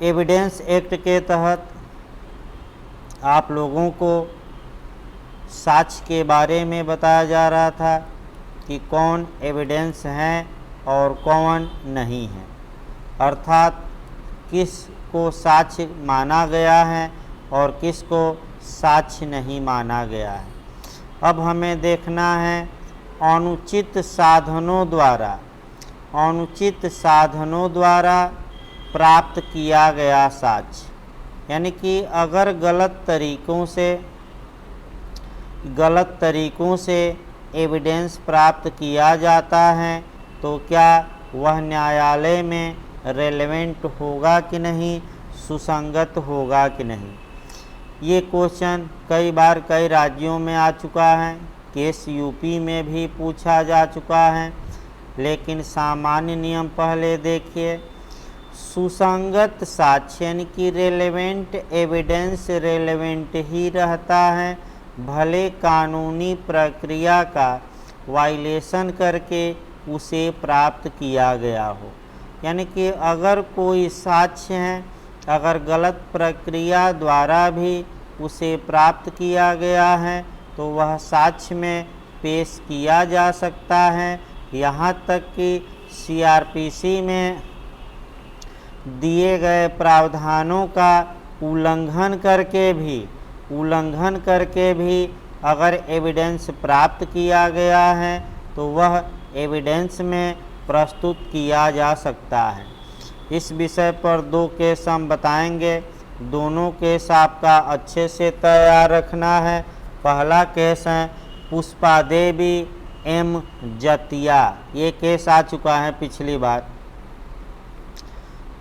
Evidence act के तहत आप लोगों को साक्ष्य के बारे में बताया जा रहा था कि कौन एविडेंस हैं और कौन नहीं है, अर्थात किस को साक्ष्य माना गया है और किस को साक्ष्य नहीं माना गया है। अब हमें देखना है अनुचित साधनों द्वारा प्राप्त किया गया साक्ष्य, यानी कि अगर गलत तरीक़ों से एविडेंस प्राप्त किया जाता है तो क्या वह न्यायालय में रेलेवेंट होगा कि नहीं, सुसंगत होगा कि नहीं। ये क्वेश्चन कई बार कई राज्यों में आ चुका है, केस यूपी में भी पूछा जा चुका है। लेकिन सामान्य नियम पहले देखिए, सुसंगत साक्ष्य यानी कि रेलेवेंट एविडेंस रेलेवेंट ही रहता है, भले कानूनी प्रक्रिया का वायलेशन करके उसे प्राप्त किया गया हो। यानी कि अगर कोई साक्ष्य है, अगर गलत प्रक्रिया द्वारा भी उसे प्राप्त किया गया है तो वह साक्ष्य में पेश किया जा सकता है। यहाँ तक कि सीआरपीसी में दिए गए प्रावधानों का उल्लंघन करके भी अगर एविडेंस प्राप्त किया गया है तो वह एविडेंस में प्रस्तुत किया जा सकता है। इस विषय पर 2 केस हम बताएंगे, दोनों केस आपका अच्छे से तैयार रखना है। पहला केस है पुष्पा देवी एम जतिया, ये केस आ चुका है पिछली बार।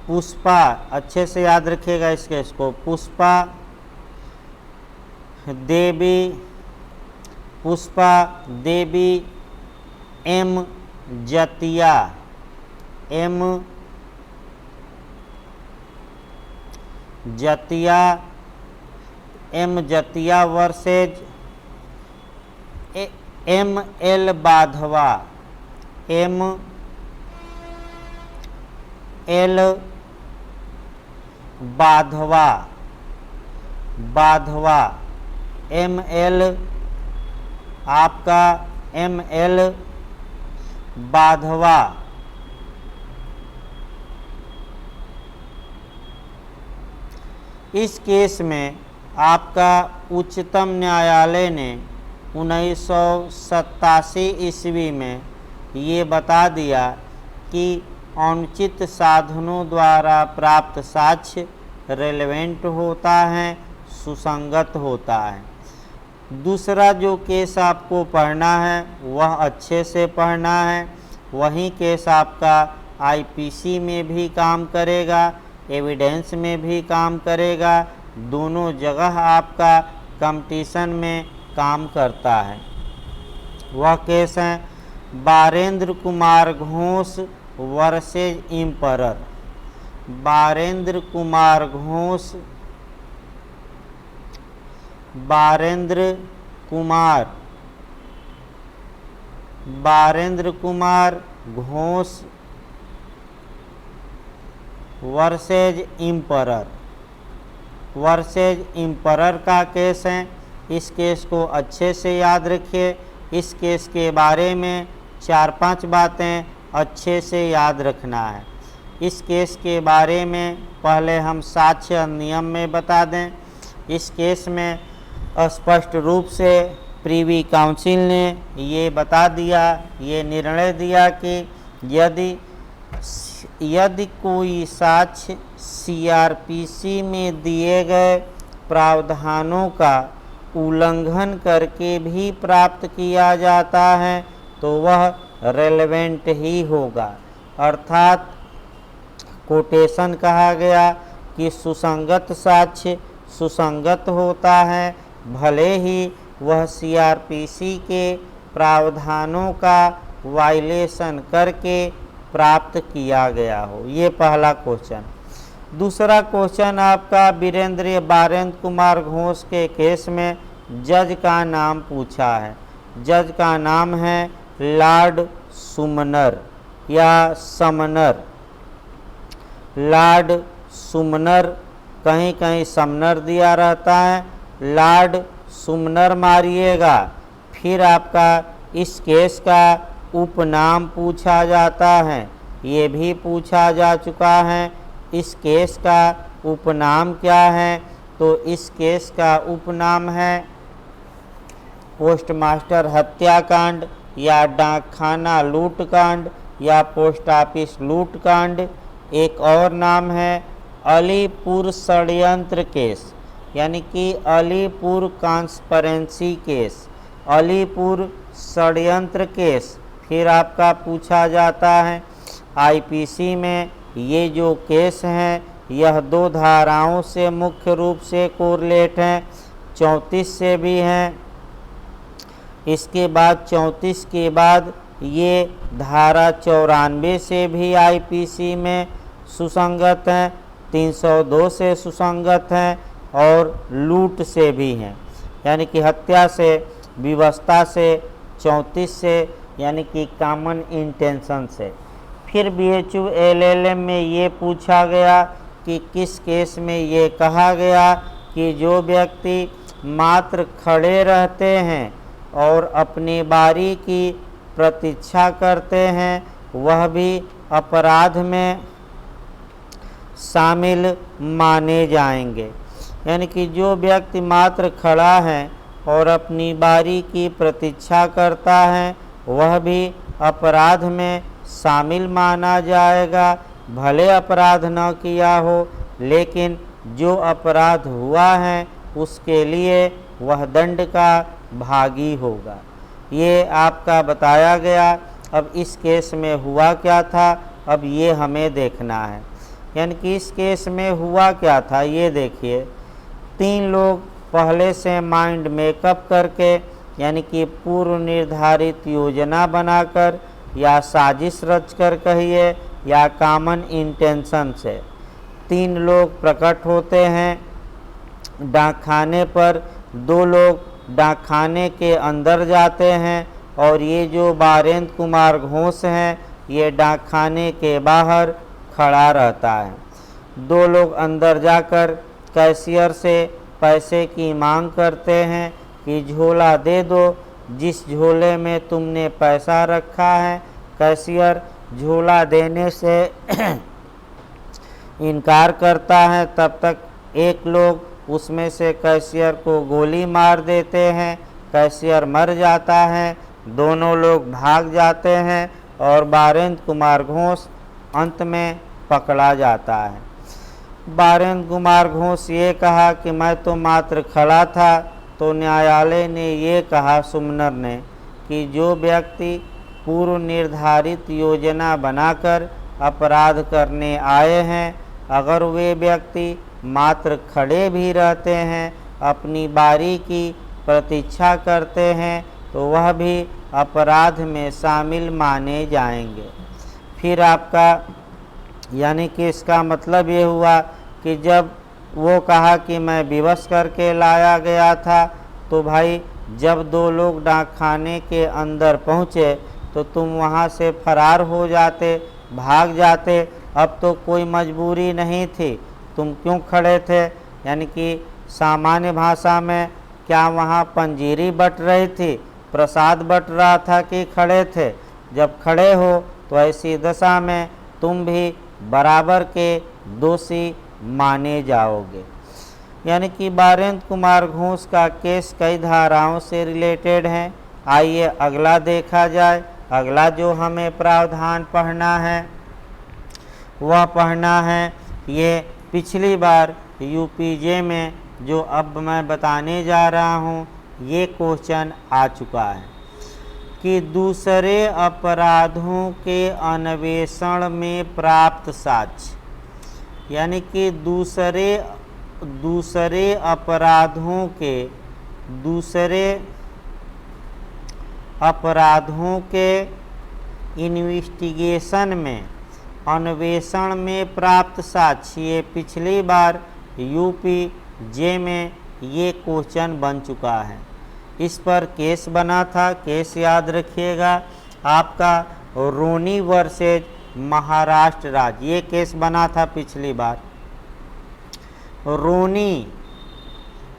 पुष्पा, अच्छे से याद रखिएगा इस केस को, Pushpa Devi M Jatia versus M L Badhwa, M L आपका एम एल बाधवा। इस केस में आपका उच्चतम न्यायालय ने 1987 ईस्वी में ये बता दिया कि अनुचित साधनों द्वारा प्राप्त साक्ष्य रेलेवेंट होता है, सुसंगत होता है। दूसरा जो केस आपको पढ़ना है वह अच्छे से पढ़ना है, वही केस आपका आईपीसी में भी काम करेगा, एविडेंस में भी काम करेगा, दोनों जगह आपका कंपटीशन में काम करता है। वह केस है बारेंद्र कुमार घोष वर्सेज इम्परर। बारेंद्र कुमार घोष वर्सेज इम्परर का केस है। इस केस को अच्छे से याद रखिए। इस केस के बारे में 4-5 बातें अच्छे से याद रखना है। इस केस के बारे में पहले हम साक्ष्य अधिनियम में बता दें। इस केस में स्पष्ट रूप से प्रीवी काउंसिल ने ये बता दिया, ये निर्णय दिया कि यदि कोई साक्ष्य सीआरपीसी में दिए गए प्रावधानों का उल्लंघन करके भी प्राप्त किया जाता है तो वह रेलेवेंट ही होगा। अर्थात कोटेशन कहा गया कि सुसंगत साक्ष्य सुसंगत होता है, भले ही वह सीआरपीसी के प्रावधानों का वायलेशन करके प्राप्त किया गया हो। ये पहला क्वेश्चन। दूसरा क्वेश्चन आपका बारेंद्र कुमार घोष के केस में जज का नाम पूछा है। जज का नाम है लॉर्ड सुमनर या समनर। लॉर्ड सुमनर, कहीं कहीं समनर दिया रहता है, लॉर्ड सुमनर मारिएगा। फिर आपका इस केस का उपनाम पूछा जाता है, ये भी पूछा जा चुका है। इस केस का उपनाम क्या है? तो इस केस का उपनाम है पोस्टमास्टर हत्याकांड या डाकखाना लूटकांड या पोस्ट ऑफिस लूटकांड। एक और नाम है अलीपुर षड्यंत्र केस, यानी कि अलीपुर कॉन्स्पिरेसी केस, अलीपुर षड्यंत्र केस फिर आपका पूछा जाता है। आईपीसी में ये जो केस हैं यह 2 धाराओं से मुख्य रूप से कोरिलेट हैं, 34 से भी हैं। इसके बाद 34 के बाद ये धारा 94 से भी आईपीसी में सुसंगत हैं, 302 से सुसंगत हैं और लूट से भी हैं, यानी कि हत्या से, विवशता से, 34 से यानी कि कॉमन इंटेंशन से। फिर BHU LLM में ये पूछा गया कि किस केस में ये कहा गया कि जो व्यक्ति मात्र खड़े रहते हैं और अपनी बारी की प्रतीक्षा करते हैं वह भी अपराध में शामिल माने जाएंगे। यानी कि जो व्यक्ति मात्र खड़ा है और अपनी बारी की प्रतीक्षा करता है वह भी अपराध में शामिल माना जाएगा, भले अपराध न किया हो लेकिन जो अपराध हुआ है उसके लिए वह दंड का भागी होगा। ये आपका बताया गया। अब इस केस में हुआ क्या था, अब ये हमें देखना है। यानी कि इस केस में हुआ क्या था ये देखिए, 3 लोग पहले से माइंड मेकअप करके, यानी कि पूर्व निर्धारित योजना बनाकर या साजिश रचकर कहिए या कॉमन इंटेंशन से 3 लोग प्रकट होते हैं डाकखाने पर। 2 लोग डाकखाने के अंदर जाते हैं और ये जो बारेंद्र कुमार घोष हैं ये डाकखाने के बाहर खड़ा रहता है। 2 लोग अंदर जाकर कैशियर से पैसे की मांग करते हैं कि झोला दे दो, जिस झोले में तुमने पैसा रखा है। कैशियर झोला देने से इनकार करता है। तब तक एक लोग उसमें से कैशियर को गोली मार देते हैं, कैशियर मर जाता है। दोनों लोग भाग जाते हैं और बारेंद्र कुमार घोष अंत में पकड़ा जाता है। बारेंद्र कुमार घोष ये कहा कि मैं तो मात्र खड़ा था, तो न्यायालय ने ये कहा सुमनर ने कि जो व्यक्ति पूर्व निर्धारित योजना बनाकर अपराध करने आए हैं, अगर वे व्यक्ति मात्र खड़े भी रहते हैं, अपनी बारी की प्रतीक्षा करते हैं, तो वह भी अपराध में शामिल माने जाएंगे। फिर आपका यानी कि इसका मतलब ये हुआ कि जब वो कहा कि मैं विवश करके लाया गया था, तो भाई जब 2 लोग डाकखाने के अंदर पहुँचे तो तुम वहाँ से फरार हो जाते, भाग जाते। अब तो कोई मजबूरी नहीं थी, तुम क्यों खड़े थे? यानी कि सामान्य भाषा में क्या वहाँ पंजीरी बट रही थी, प्रसाद बट रहा था कि खड़े थे? जब खड़े हो तो ऐसी दशा में तुम भी बराबर के दोषी माने जाओगे। यानी कि बारेंद्र कुमार घोष का केस कई धाराओं से रिलेटेड है। आइए अगला देखा जाए। अगला जो हमें प्रावधान पढ़ना है वह पढ़ना है, ये पिछली बार यूपीजे में जो अब मैं बताने जा रहा हूँ ये क्वेश्चन आ चुका है कि दूसरे अपराधों के अन्वेषण में प्राप्त साक्ष्य, यानी कि दूसरे अपराधों के इन्वेस्टिगेशन में, अन्वेषण में प्राप्त साक्ष्य, ये पिछली बार यूपीजे में ये क्वेश्चन बन चुका है। इस पर केस बना था। केस याद रखिएगा आपका रोनी वर्सेज महाराष्ट्र राज्य, ये केस बना था पिछली बार।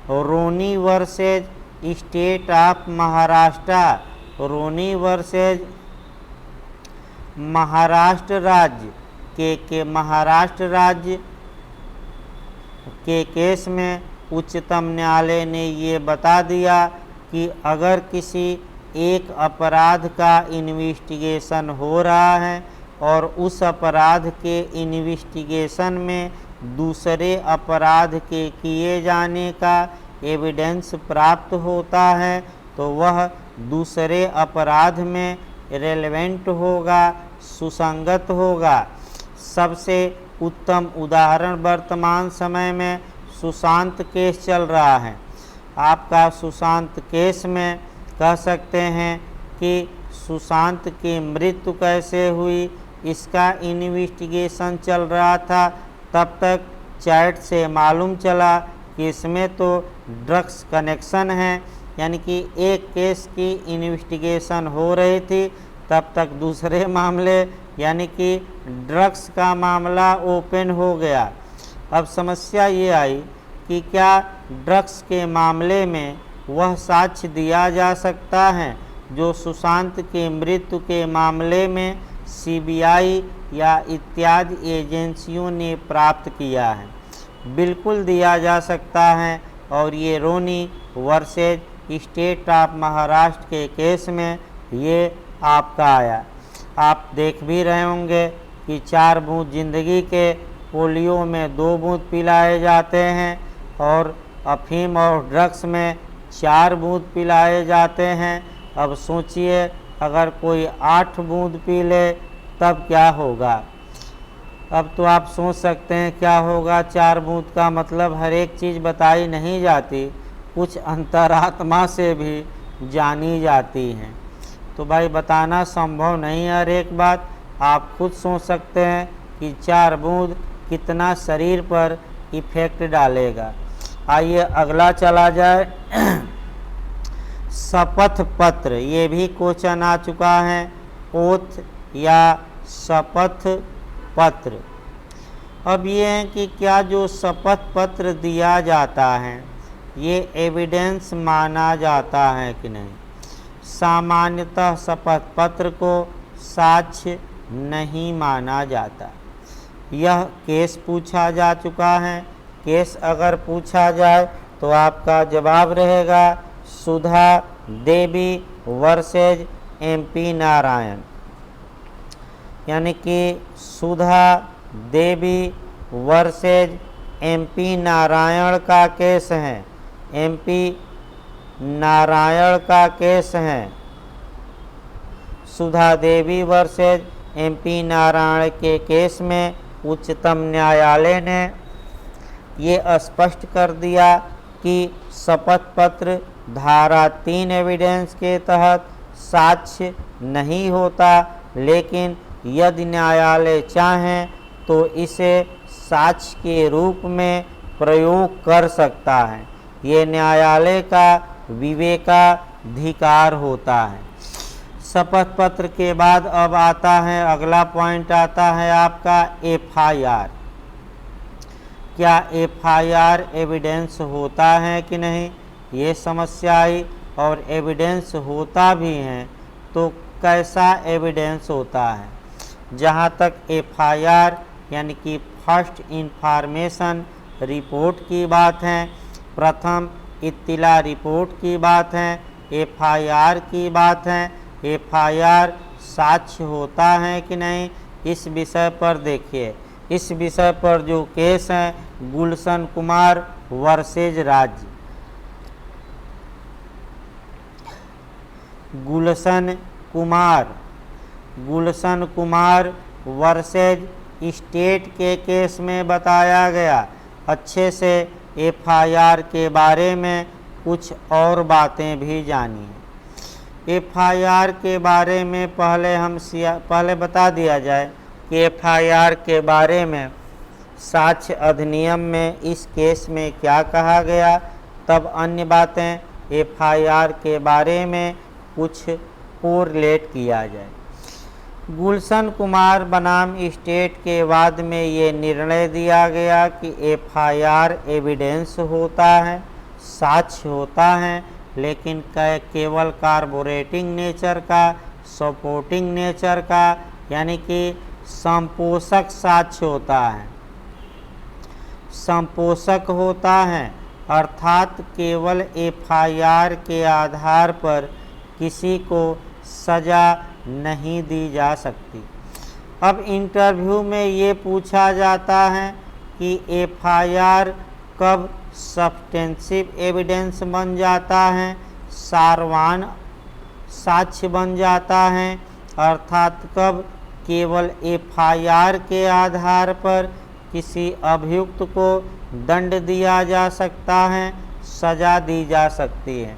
Ronnie versus state of Maharashtra, Ronnie versus Maharashtra राज्य के महाराष्ट्र राज्य के केस में उच्चतम न्यायालय ने ये बता दिया कि अगर किसी एक अपराध का इन्वेस्टिगेशन हो रहा है और उस अपराध के इन्वेस्टिगेशन में दूसरे अपराध के किए जाने का एविडेंस प्राप्त होता है तो वह दूसरे अपराध में रेलेवेंट होगा, सुसंगत होगा। सबसे उत्तम उदाहरण वर्तमान समय में सुशांत केस चल रहा है। आपका सुशांत केस में कह सकते हैं कि सुशांत की मृत्यु कैसे हुई, इसका इन्वेस्टिगेशन चल रहा था। तब तक चैट से मालूम चला कि इसमें तो ड्रग्स कनेक्शन है, यानी कि एक केस की इन्वेस्टिगेशन हो रही थी, तब तक दूसरे मामले यानी कि ड्रग्स का मामला ओपन हो गया। अब समस्या ये आई कि क्या ड्रग्स के मामले में वह साक्ष्य दिया जा सकता है जो सुशांत की मृत्यु के मामले में सीबीआई या इत्यादि एजेंसियों ने प्राप्त किया है? बिल्कुल दिया जा सकता है। और ये रोनी वर्सेज स्टेट ऑफ महाराष्ट्र के केस में ये आपका आया। आप देख भी रहे होंगे कि 4 बूंद जिंदगी के पोलियो में 2 बूंद पिलाए जाते हैं और अफीम और ड्रग्स में 4 बूंद पिलाए जाते हैं। अब सोचिए अगर कोई 8 बूंद पी ले तब क्या होगा। अब तो आप सोच सकते हैं क्या होगा। 4 बूंद का मतलब हर एक चीज़ बताई नहीं जाती, कुछ अंतरात्मा से भी जानी जाती हैं। तो भाई बताना संभव नहीं है हर एक बात। आप खुद सोच सकते हैं कि 4 बूंद कितना शरीर पर इफ़ेक्ट डालेगा। आइए अगला चला जाए। शपथ पत्र, ये भी क्वेश्चन आ चुका है। ओथ या शपथ पत्र। अब ये है कि क्या जो शपथ पत्र दिया जाता है ये एविडेंस माना जाता है कि नहीं। सामान्यतः शपथ पत्र को साक्ष्य नहीं माना जाता। यह केस पूछा जा चुका है। केस अगर पूछा जाए तो आपका जवाब रहेगा सुधा देवी वर्सेज MP नारायण, यानी कि सुधा देवी वर्सेज MP नारायण का केस है। MP नारायण का केस है। सुधा देवी वर्सेज MP नारायण के केस में उच्चतम न्यायालय ने ये स्पष्ट कर दिया कि शपथ पत्र धारा 3 एविडेंस के तहत साक्ष्य नहीं होता, लेकिन यदि न्यायालय चाहें तो इसे साक्ष्य के रूप में प्रयोग कर सकता है। ये न्यायालय का विवेकाधिकार होता है। शपथ पत्र के बाद अब आता है अगला पॉइंट आता है आपका FIR। क्या FIR एविडेंस होता है कि नहीं, ये समस्या आई। और एविडेंस होता भी है तो कैसा एविडेंस होता है। जहाँ तक FIR यानी कि फर्स्ट इंफॉर्मेशन रिपोर्ट की बात है, प्रथम इत्तिला रिपोर्ट की बात है, FIR की बात है। FIR साक्ष्य होता है कि नहीं, इस विषय पर देखिए। इस विषय पर जो केस है गुलशन कुमार वर्सेज राज्य, गुलशन कुमार वर्सेज स्टेट के केस में बताया गया। अच्छे से FIR के बारे में कुछ और बातें भी जानिए। FIR के बारे में पहले बता दिया जाए कि FIR के बारे में साक्ष्य अधिनियम में इस केस में क्या कहा गया, तब अन्य बातें FIR के बारे में कुछ कोरिलेट किया जाए। गुलशन कुमार बनाम स्टेट के बाद में ये निर्णय दिया गया कि एफआईआर एविडेंस होता है, साक्ष्य होता है, लेकिन केवल कार्बोरेटिंग नेचर का, सपोर्टिंग नेचर का, यानी कि संपोषक साक्ष्य होता है, संपोषक होता है, अर्थात केवल एफआईआर के आधार पर किसी को सज़ा नहीं दी जा सकती। अब इंटरव्यू में ये पूछा जाता है कि एफआईआर कब सब्सटेंसिव एविडेंस बन जाता है, सारवान साक्ष्य बन जाता है, अर्थात कब केवल एफआईआर के आधार पर किसी अभियुक्त को दंड दिया जा सकता है, सज़ा दी जा सकती है।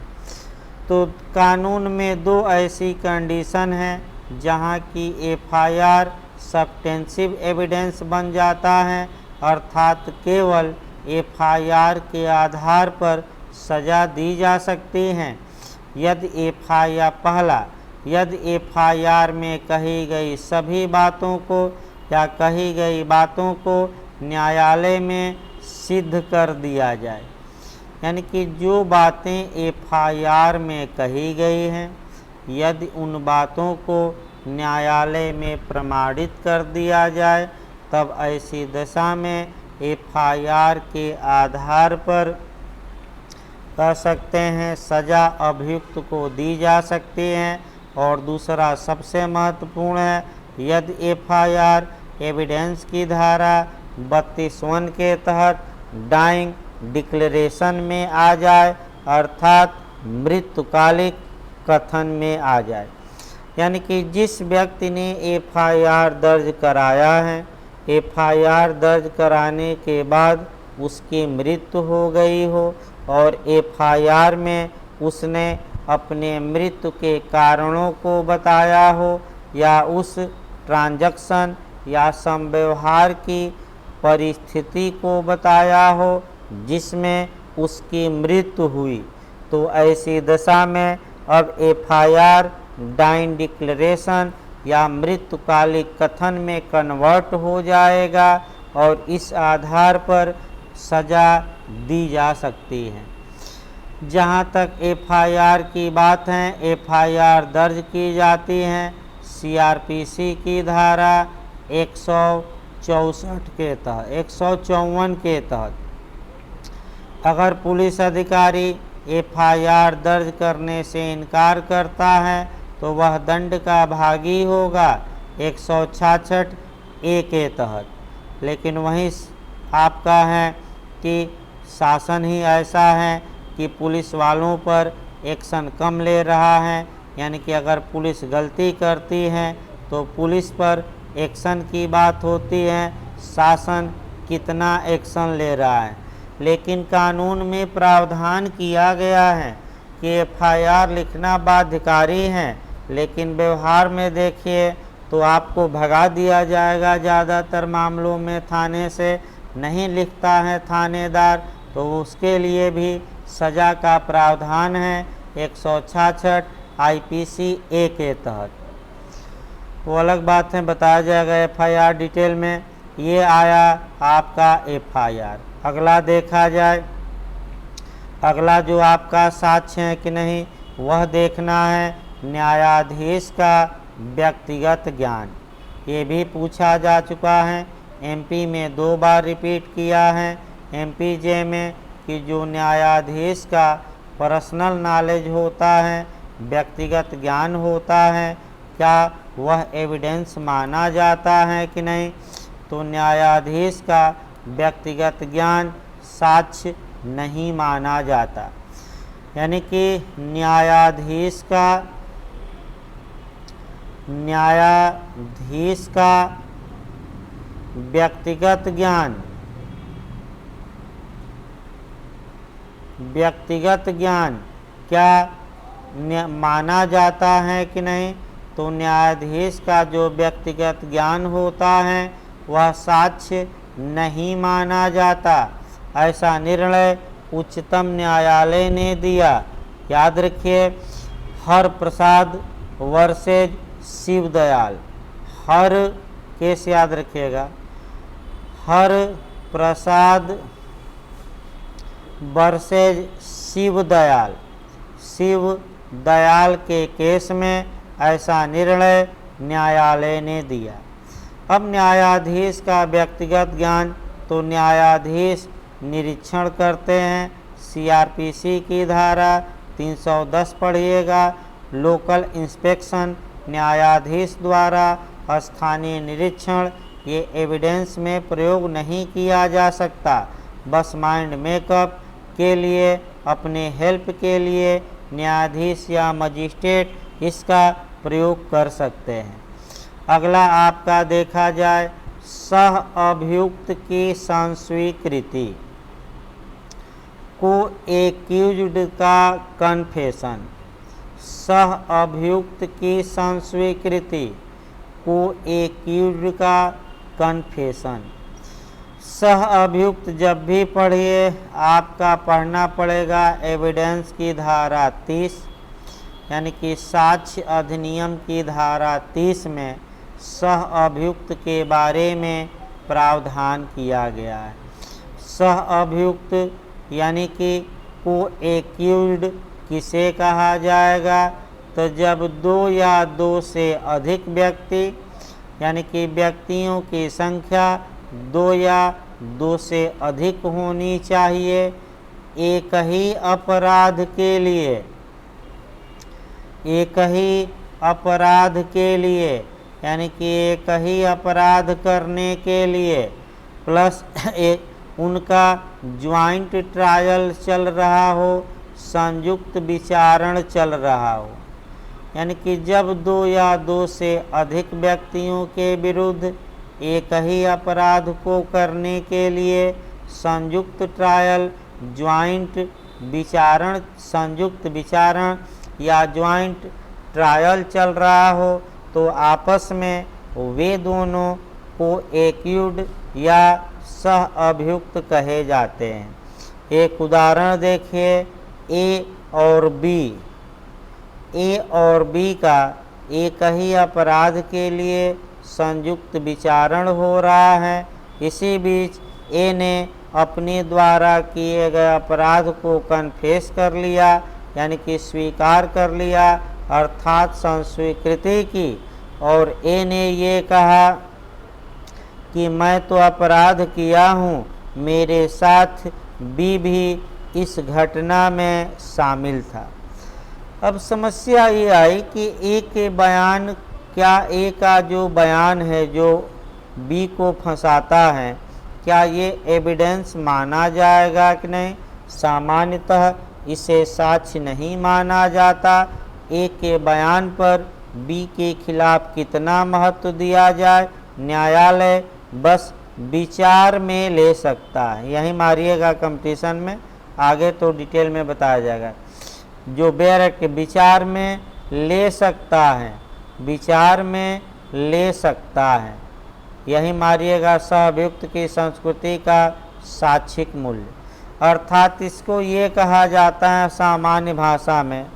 तो कानून में दो ऐसी कंडीशन हैं जहां की एफआईआर सब्सटेंसिव एविडेंस बन जाता है, अर्थात केवल एफआईआर के आधार पर सज़ा दी जा सकती है यदि एफआईआर में कही गई सभी बातों को या कही गई बातों को न्यायालय में सिद्ध कर दिया जाए, यानी कि जो बातें एफआईआर में कही गई हैं यदि उन बातों को न्यायालय में प्रमाणित कर दिया जाए, तब ऐसी दशा में एफआईआर के आधार पर कह सकते हैं सज़ा अभियुक्त को दी जा सकती है। और दूसरा सबसे महत्वपूर्ण है, यदि एफआईआर एविडेंस की धारा 32(1) के तहत डाइंग डिक्लेरेशन में आ जाए, अर्थात मृत्युकालिक कथन में आ जाए, यानी कि जिस व्यक्ति ने एफआईआर दर्ज कराया है, एफआईआर दर्ज कराने के बाद उसकी मृत्यु हो गई हो और एफआईआर में उसने अपने मृत्यु के कारणों को बताया हो या उस ट्रांजैक्शन या संव्यवहार की परिस्थिति को बताया हो जिसमें उसकी मृत्यु हुई, तो ऐसी दशा में अब एफआईआर डाइंग डिक्लेरेशन या मृत्युकालिक कथन में कन्वर्ट हो जाएगा और इस आधार पर सज़ा दी जा सकती है। जहाँ तक एफआईआर की बात है, एफआईआर दर्ज की जाती हैं सीआरपीसी की धारा 164 के तहत 154 के तहत। अगर पुलिस अधिकारी एफआईआर दर्ज करने से इनकार करता है तो वह दंड का भागी होगा 166A के तहत। लेकिन वहीं आपका है कि शासन ही ऐसा है कि पुलिस वालों पर एक्शन कम ले रहा है, यानी कि अगर पुलिस गलती करती है तो पुलिस पर एक्शन की बात होती है, शासन कितना एक्शन ले रहा है। लेकिन कानून में प्रावधान किया गया है कि एफआईआर लिखना बाध्यकारी है, लेकिन व्यवहार में देखिए तो आपको भगा दिया जाएगा। ज़्यादातर मामलों में थाने से नहीं लिखता है थानेदार, तो उसके लिए भी सज़ा का प्रावधान है 166 आईपीसी ए के तहत। वो अलग बात है, बताया जाएगा एफआईआर डिटेल में। ये आया आपका एफआईआर। अगला देखा जाए, अगला जो आपका साक्ष्य है कि नहीं वह देखना है न्यायाधीश का व्यक्तिगत ज्ञान। ये भी पूछा जा चुका है, एमपी में 2 बार रिपीट किया है एमपीजे में कि जो न्यायाधीश का पर्सनल नॉलेज होता है, व्यक्तिगत ज्ञान होता है, क्या वह एविडेंस माना जाता है कि नहीं। तो न्यायाधीश का व्यक्तिगत ज्ञान साक्ष्य नहीं माना जाता, यानी कि न्यायाधीश का व्यक्तिगत ज्ञान क्या माना जाता है कि नहीं। तो न्यायाधीश का जो व्यक्तिगत ज्ञान होता है वह साक्ष्य नहीं माना जाता। ऐसा निर्णय उच्चतम न्यायालय ने दिया। याद रखिए, हर प्रसाद वर्सेज शिवदयाल, हर केस याद रखिएगा, हर प्रसाद वर्सेज शिव दयाल। शिव दयाल के केस में ऐसा निर्णय न्यायालय ने दिया। अब न्यायाधीश का व्यक्तिगत ज्ञान, तो न्यायाधीश निरीक्षण करते हैं। सीआरपीसी की धारा 310 पढ़िएगा। लोकल इंस्पेक्शन, न्यायाधीश द्वारा स्थानीय निरीक्षण, ये एविडेंस में प्रयोग नहीं किया जा सकता। बस माइंड मेकअप के लिए, अपने हेल्प के लिए न्यायाधीश या मजिस्ट्रेट इसका प्रयोग कर सकते हैं। अगला आपका देखा जाए, सह अभियुक्त की संस्वीकृति, को एक्यूज्ड का कन्फेशन। सह अभियुक्त की संस्वीकृति, को एक्यूज्ड का कन्फेशन। सह अभियुक्त जब भी पढ़िए आपका पढ़ना पड़ेगा एविडेंस की धारा 30, यानी कि साक्ष्य अधिनियम की धारा 30 में सह अभियुक्त के बारे में प्रावधान किया गया है। सह अभियुक्त यानी कि को एक्यूज्ड किसे कहा जाएगा, तो जब दो या दो से अधिक व्यक्ति, यानी कि व्यक्तियों की संख्या दो या दो से अधिक होनी चाहिए एक ही अपराध के लिए, एक ही अपराध के लिए, यानी कि एक ही अपराध करने के लिए, प्लस एक उनका ज्वाइंट ट्रायल चल रहा हो, संयुक्त विचारण चल रहा हो। यानी कि जब दो या दो से अधिक व्यक्तियों के विरुद्ध एक ही अपराध को करने के लिए संयुक्त ट्रायल, ज्वाइंट विचारण, संयुक्त विचारण या ज्वाइंट ट्रायल चल रहा हो, तो आपस में वे दोनों को एक्यूज्ड या सह अभियुक्त कहे जाते हैं। एक उदाहरण देखिए, ए और बी। ए और बी का एक ही अपराध के लिए संयुक्त विचारण हो रहा है। इसी बीच ए ने अपने द्वारा किए गए अपराध को कन्फेस कर लिया, यानी कि स्वीकार कर लिया, अर्थात संस्वीकृति की, और ए ने ये कहा कि मैं तो अपराध किया हूँ, मेरे साथ बी भी इस घटना में शामिल था। अब समस्या ये आई कि ए के बयान, क्या ए का जो बयान है जो बी को फंसाता है, क्या ये एविडेंस माना जाएगा कि नहीं। सामान्यतः इसे साक्ष्य नहीं माना जाता। ए के बयान पर बी के खिलाफ कितना महत्व दिया जाए, न्यायालय बस विचार में ले सकता है। यही मारिएगा कंपटीशन में, आगे तो डिटेल में बताया जाएगा। जो बेयर के विचार में ले सकता है, विचार में ले सकता है, यही मारिएगा सह अभियुक्त की संस्कृति का साक्षिक मूल्य। अर्थात इसको ये कहा जाता है सामान्य भाषा में,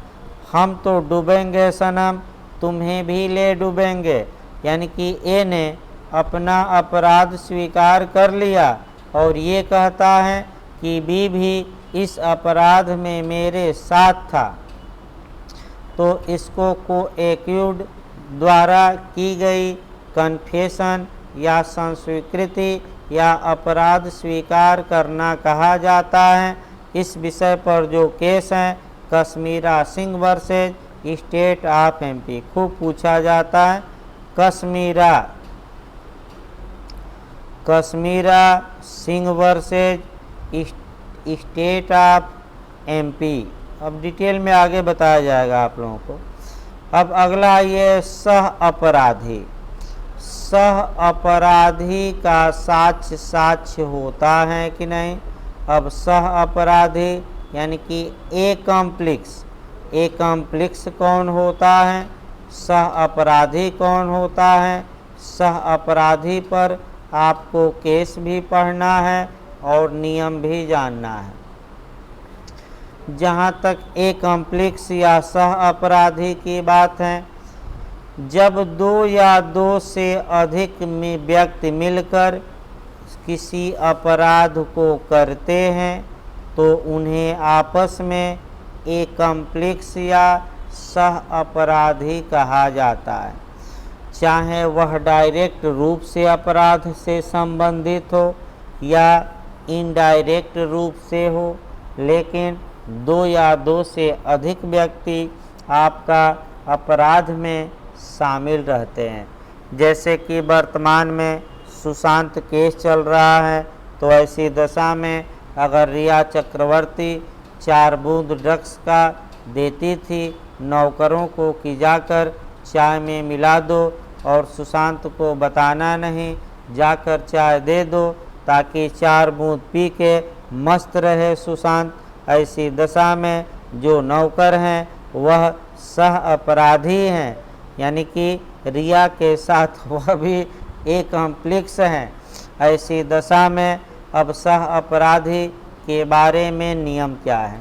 हम तो डूबेंगे सनम, तुम्हें भी ले डूबेंगे। यानी कि ए ने अपना अपराध स्वीकार कर लिया और ये कहता है कि बी भी इस अपराध में मेरे साथ था, तो इसको को एक्यूज्ड द्वारा की गई कन्फेशन या संस्वीकृति या अपराध स्वीकार करना कहा जाता है। इस विषय पर जो केस है Kashmira Singh versus state of MP, खूब पूछा जाता है। Kashmira Singh versus state of MP. अब डिटेल में आगे बताया जाएगा आप लोगों को। अब अगला ये सह अपराधी। सह अपराधी का साक्ष्य होता है कि नहीं। अब सह अपराधी यानी कि ए कॉम्प्लेक्स कौन होता है, सह अपराधी कौन होता है। सह अपराधी पर आपको केस भी पढ़ना है और नियम भी जानना है। जहाँ तक ए कॉम्प्लेक्स या सह अपराधी की बात है, जब दो या दो से अधिक में व्यक्ति मिलकर किसी अपराध को करते हैं तो उन्हें आपस में एक कॉम्प्लेक्स या सह अपराधी कहा जाता है। चाहे वह डायरेक्ट रूप से अपराध से संबंधित हो या इनडायरेक्ट रूप से हो, लेकिन दो या दो से अधिक व्यक्ति आपका अपराध में शामिल रहते हैं। जैसे कि वर्तमान में सुशांत केस चल रहा है, तो ऐसी दशा में अगर रिया चक्रवर्ती 4 बूंद ड्रग्स का देती थी नौकरों को कि जाकर चाय में मिला दो और सुशांत को बताना नहीं, जाकर चाय दे दो ताकि 4 बूंद पी के मस्त रहे सुशांत। ऐसी दशा में जो नौकर हैं वह सह अपराधी हैं, यानी कि रिया के साथ वह भी एक कॉम्प्लेक्स हैं। ऐसी दशा में अब सह अपराधी के बारे में नियम क्या है?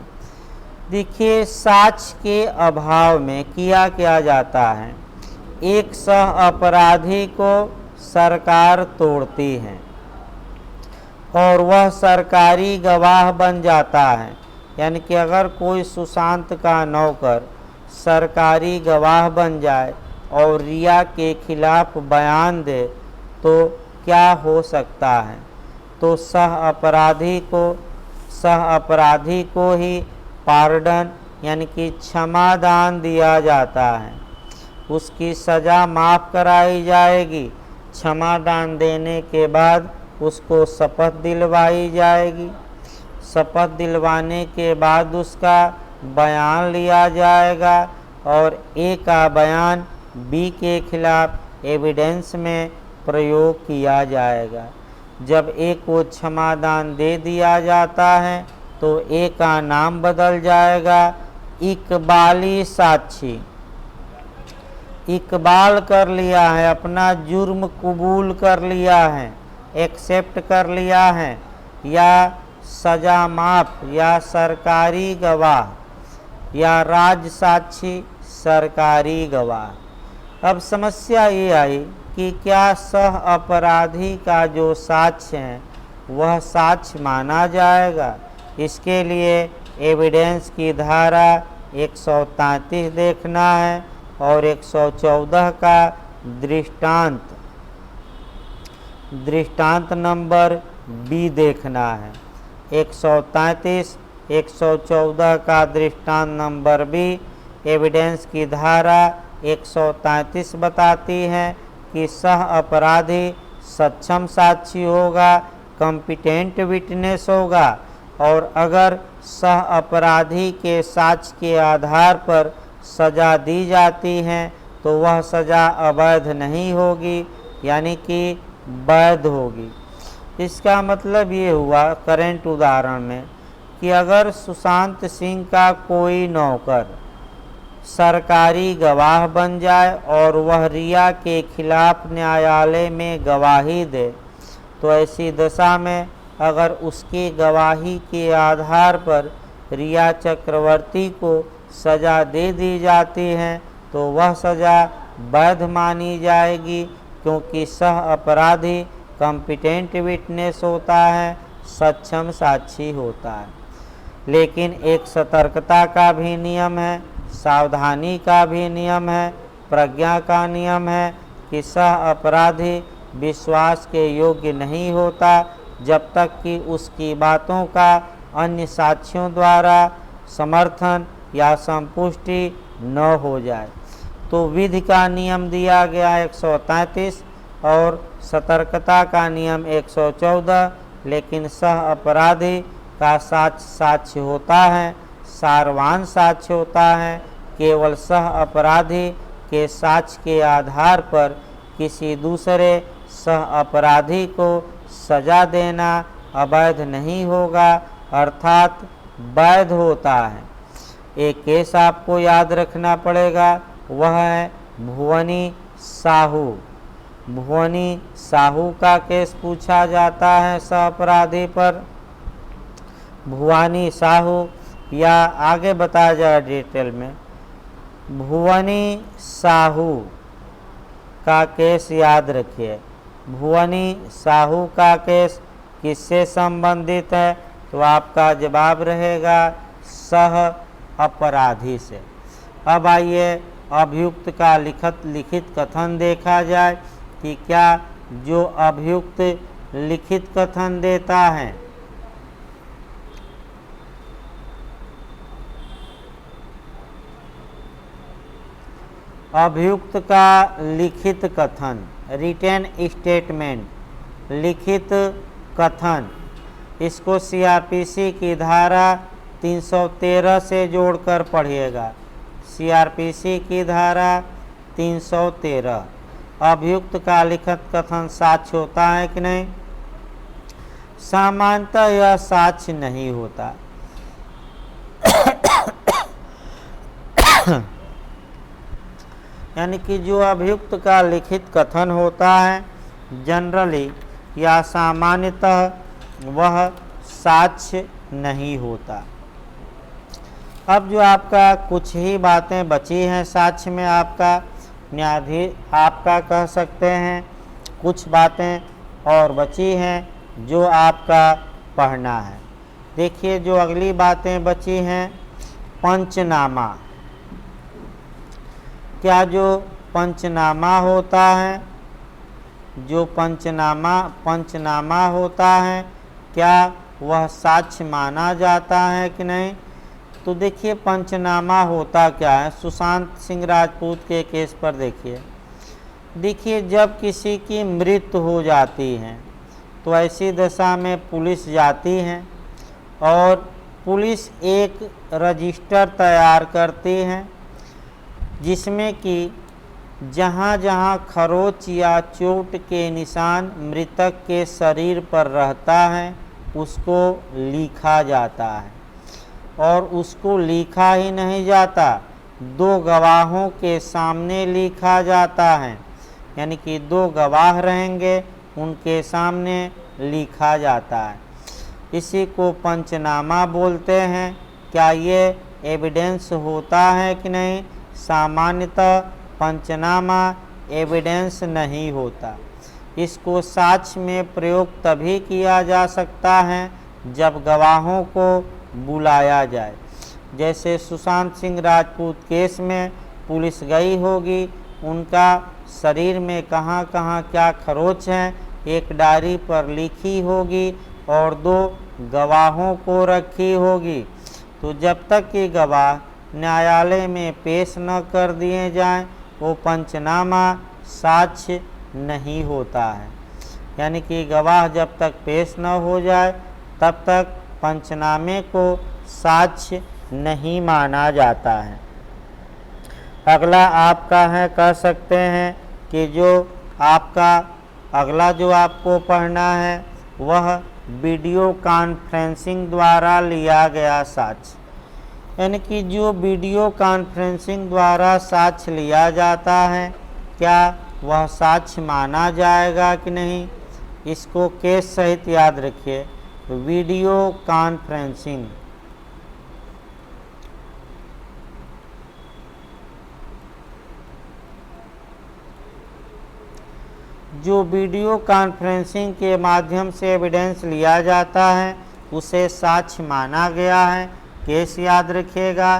देखिए, साक्ष्य के अभाव में किया क्या जाता है, एक सह अपराधी को सरकार तोड़ती है और वह सरकारी गवाह बन जाता है। यानी कि अगर कोई सुशांत का नौकर सरकारी गवाह बन जाए और रिया के खिलाफ बयान दे तो क्या हो सकता है? तो सह अपराधी को ही पार्डन यानी कि क्षमादान दिया जाता है, उसकी सज़ा माफ़ कराई जाएगी। क्षमादान देने के बाद उसको शपथ दिलवाई जाएगी। शपथ दिलवाने के बाद उसका बयान लिया जाएगा और ए का बयान बी के खिलाफ एविडेंस में प्रयोग किया जाएगा। जब ए को क्षमादान दे दिया जाता है तो ए का नाम बदल जाएगा इकबाली साक्षी। इकबाल कर लिया है, अपना जुर्म कबूल कर लिया है, एक्सेप्ट कर लिया है, या सजा माफ या सरकारी गवाह या राज साक्षी सरकारी गवाह। अब समस्या ये आई कि क्या सह अपराधी का जो साक्ष्य है वह साक्ष्य माना जाएगा? इसके लिए एविडेंस की धारा 133 देखना है और 114 का दृष्टांत नंबर बी देखना है। 133 114 का दृष्टांत नंबर बी एविडेंस की धारा 133 बताती है कि सह अपराधी सक्षम साक्षी होगा, कॉम्पिटेंट विटनेस होगा, और अगर सह अपराधी के साक्ष्य के आधार पर सज़ा दी जाती है तो वह सज़ा अवैध नहीं होगी, यानी कि वैध होगी। इसका मतलब ये हुआ करंट उदाहरण में कि अगर सुशांत सिंह का कोई नौकर सरकारी गवाह बन जाए और वह रिया के खिलाफ न्यायालय में गवाही दे, तो ऐसी दशा में अगर उसकी गवाही के आधार पर रिया चक्रवर्ती को सज़ा दे दी जाती है तो वह सज़ा वैध मानी जाएगी, क्योंकि सह अपराधी कॉम्पिटेंट विटनेस होता है, सक्षम साक्षी होता है। लेकिन एक सतर्कता का भी नियम है, सावधानी का भी नियम है, प्रज्ञा का नियम है कि सह अपराधी विश्वास के योग्य नहीं होता जब तक कि उसकी बातों का अन्य साक्ष्यों द्वारा समर्थन या संपुष्टि न हो जाए। तो विधि का नियम दिया गया 133 और सतर्कता का नियम 114, लेकिन सह अपराधी का साक्ष्य होता है, सारवान साक्ष्य होता है। केवल सह अपराधी के साक्ष्य के आधार पर किसी दूसरे सह अपराधी को सज़ा देना अवैध नहीं होगा, अर्थात वैध होता है। एक केस आपको याद रखना पड़ेगा, वह है भुवनी साहू। भुवनी साहू का केस पूछा जाता है सह अपराधी पर। भुवनी साहू, या आगे बताया जाए डिटेल में, भुवनी साहू का केस याद रखिए। भुवनी साहू का केस किससे संबंधित है? तो आपका जवाब रहेगा सह अपराधी से। अब आइए अभियुक्त का लिखित कथन देखा जाए कि क्या जो अभियुक्त लिखित कथन देता है अभियुक्त का लिखित कथन, रिटेन स्टेटमेंट, लिखित कथन, इसको सीआरपीसी की धारा 313 से जोड़कर पढ़िएगा। सीआरपीसी की धारा 313। अभियुक्त का लिखित कथन साक्ष्य होता है कि नहीं? सामान्यतः यह साक्ष्य नहीं होता। यानी कि जो अभियुक्त का लिखित कथन होता है जनरली या सामान्यतः वह साक्ष्य नहीं होता। अब जो आपका कुछ ही बातें बची हैं साक्ष्य में, आपका न्यायाधीश आपका कह सकते हैं कुछ बातें और बची हैं जो आपका पढ़ना है। देखिए जो अगली बातें बची हैं, पंचनामा। क्या जो पंचनामा होता है, जो पंचनामा होता है, क्या वह साक्ष्य माना जाता है कि नहीं? तो देखिए पंचनामा होता क्या है। सुशांत सिंह राजपूत के केस पर देखिए जब किसी की मृत्यु हो जाती है तो ऐसी दशा में पुलिस जाती है और पुलिस एक रजिस्टर तैयार करती है जिसमें कि जहाँ जहाँ खरोंच या चोट के निशान मृतक के शरीर पर रहता है उसको लिखा जाता है। और उसको लिखा ही नहीं जाता, 2 गवाहों के सामने लिखा जाता है। यानी कि 2 गवाह रहेंगे, उनके सामने लिखा जाता है। इसी को पंचनामा बोलते हैं। क्या ये एविडेंस होता है कि नहीं? सामान्यतः पंचनामा एविडेंस नहीं होता। इसको साक्ष्य में प्रयोग तभी किया जा सकता है जब गवाहों को बुलाया जाए। जैसे सुशांत सिंह राजपूत केस में पुलिस गई होगी, उनका शरीर में कहाँ कहाँ क्या खरोंच हैं एक डायरी पर लिखी होगी और 2 गवाहों को रखी होगी। तो जब तक कि गवाह न्यायालय में पेश न कर दिए जाएं, वो पंचनामा साक्ष्य नहीं होता है। यानी कि गवाह जब तक पेश न हो जाए तब तक पंचनामे को साक्ष्य नहीं माना जाता है। अगला आपका है, कह सकते हैं कि जो आपका अगला जो आपको पढ़ना है वह वीडियो कॉन्फ्रेंसिंग द्वारा लिया गया साक्ष्य। यानी कि जो वीडियो कॉन्फ्रेंसिंग द्वारा साक्ष्य लिया जाता है, क्या वह साक्ष्य माना जाएगा कि नहीं? इसको केस सहित याद रखिए। वीडियो कॉन्फ्रेंसिंग, जो वीडियो कॉन्फ्रेंसिंग के माध्यम से एविडेंस लिया जाता है उसे साक्ष्य माना गया है। केस याद रखिएगा।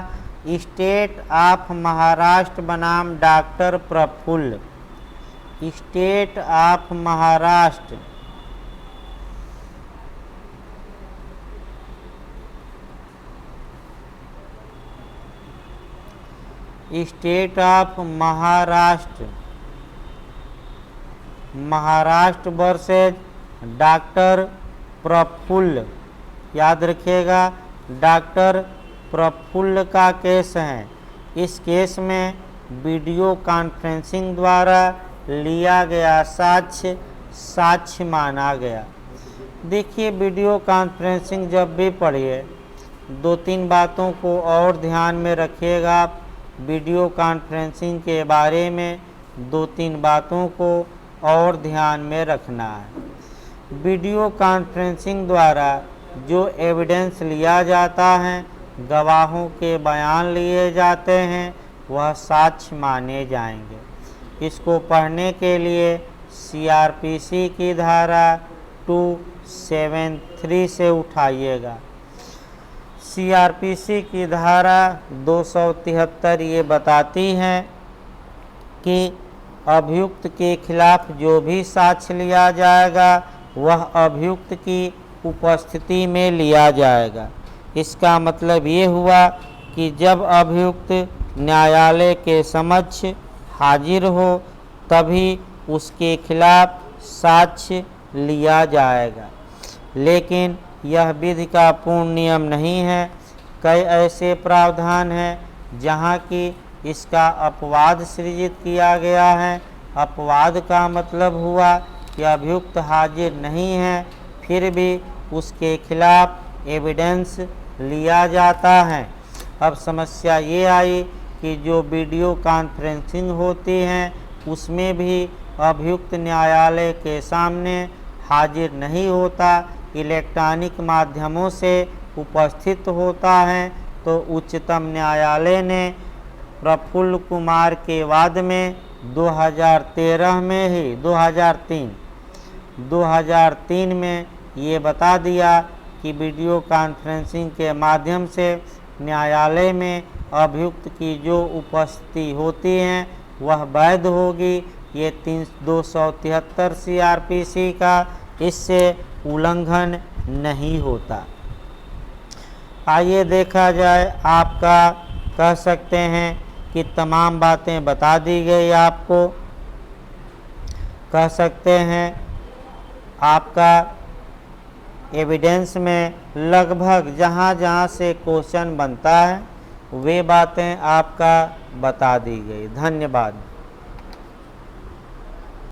स्टेट ऑफ महाराष्ट्र बनाम doctor Prafulla. State of Maharashtra state of Maharashtra versus doctor Prafulla. याद रखिएगा डॉक्टर प्रफुल्ल का केस है। इस केस में वीडियो कॉन्फ्रेंसिंग द्वारा लिया गया साक्ष्य माना गया। देखिए वीडियो कॉन्फ्रेंसिंग जब भी पढ़िए 2-3 बातों को और ध्यान में रखिएगा। वीडियो कॉन्फ्रेंसिंग के बारे में 2-3 बातों को और ध्यान में रखना है। वीडियो कॉन्फ्रेंसिंग द्वारा जो एविडेंस लिया जाता है, गवाहों के बयान लिए जाते हैं, वह साक्ष्य माने जाएंगे। इसको पढ़ने के लिए सीआरपीसी की धारा 273 से उठाइएगा। सीआरपीसी की धारा 273 ये बताती है कि अभियुक्त के खिलाफ जो भी साक्ष्य लिया जाएगा वह अभियुक्त की उपस्थिति में लिया जाएगा। इसका मतलब ये हुआ कि जब अभियुक्त न्यायालय के समक्ष हाजिर हो तभी उसके खिलाफ साक्ष्य लिया जाएगा। लेकिन यह विधि का पूर्ण नियम नहीं है। कई ऐसे प्रावधान हैं जहाँ की इसका अपवाद सृजित किया गया है। अपवाद का मतलब हुआ कि अभियुक्त हाजिर नहीं है फिर भी उसके खिलाफ एविडेंस लिया जाता है। अब समस्या ये आई कि जो वीडियो कॉन्फ्रेंसिंग होती हैं उसमें भी अभियुक्त न्यायालय के सामने हाजिर नहीं होता, इलेक्ट्रॉनिक माध्यमों से उपस्थित होता है। तो उच्चतम न्यायालय ने प्रफुल्ल कुमार के वाद में 2013 में ही 2003 में ये बता दिया कि वीडियो कॉन्फ्रेंसिंग के माध्यम से न्यायालय में अभियुक्त की जो उपस्थिति होती है वह वैध होगी। ये 273 सीआरपीसी का इससे उल्लंघन नहीं होता। आइए देखा जाए, आपका कह सकते हैं कि तमाम बातें बता दी गई। आपको कह सकते हैं आपका एविडेंस में लगभग जहाँ जहाँ से क्वेश्चन बनता है वे बातें आपका बता दी गई। धन्यवाद।